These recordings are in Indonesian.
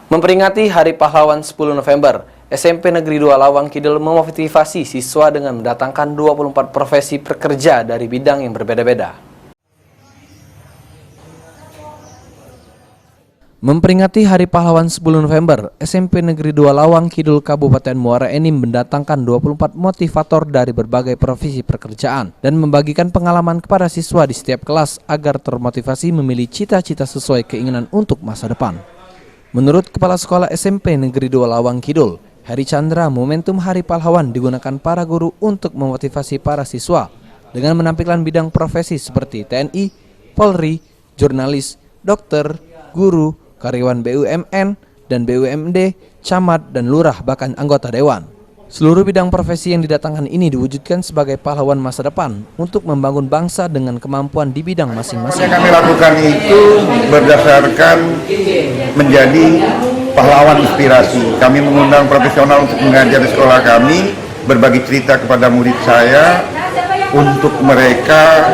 Memperingati Hari Pahlawan 10 November, SMP Negeri 2 Lawang Kidul memotivasi siswa dengan mendatangkan 24 profesi pekerja dari bidang yang berbeda-beda. Memperingati Hari Pahlawan 10 November, SMP Negeri 2 Lawang Kidul Kabupaten Muara Enim mendatangkan 24 motivator dari berbagai profesi pekerjaan dan membagikan pengalaman kepada siswa di setiap kelas agar termotivasi memilih cita-cita sesuai keinginan untuk masa depan. Menurut Kepala Sekolah SMP Negeri 2 Lawang Kidul, Heri Chandra, momentum Hari Pahlawan digunakan para guru untuk memotivasi para siswa dengan menampilkan bidang profesi seperti TNI, Polri, jurnalis, dokter, guru, karyawan BUMN dan BUMD, camat dan lurah bahkan anggota dewan. Seluruh bidang profesi yang didatangkan ini diwujudkan sebagai pahlawan masa depan untuk membangun bangsa dengan kemampuan di bidang masing-masing. Yang kami lakukan itu berdasarkan menjadi pahlawan inspirasi. Kami mengundang profesional untuk mengajar di sekolah kami, berbagi cerita kepada murid saya untuk mereka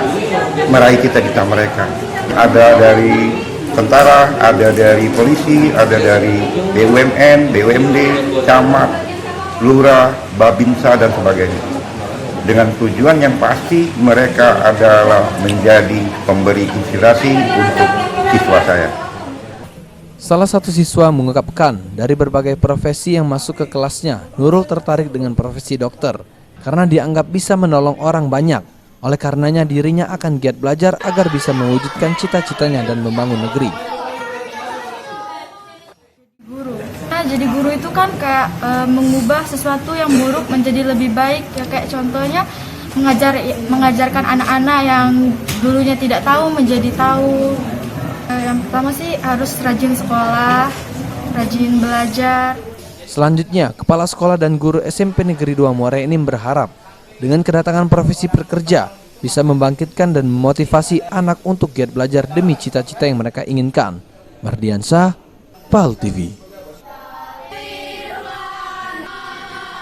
meraih cita-cita mereka. Ada dari tentara, ada dari polisi, ada dari BUMN, BUMD, camat, lurah, babinsa dan sebagainya. Dengan tujuan yang pasti mereka adalah menjadi pemberi inspirasi untuk siswa saya. Salah satu siswa mengungkapkan dari berbagai profesi yang masuk ke kelasnya, Nurul tertarik dengan profesi dokter karena dianggap bisa menolong orang banyak. Oleh karenanya dirinya akan giat belajar agar bisa mewujudkan cita-citanya dan membangun negeri. Jadi guru itu kan kayak mengubah sesuatu yang buruk menjadi lebih baik, ya kayak contohnya mengajarkan anak-anak yang dulunya tidak tahu menjadi tahu. Yang pertama sih harus rajin sekolah, rajin belajar. Selanjutnya, Kepala Sekolah dan Guru SMP Negeri 2 Muara Enim berharap dengan kedatangan profesi pekerja bisa membangkitkan dan memotivasi anak untuk giat belajar demi cita-cita yang mereka inginkan. Mardiansyah, PAL TV.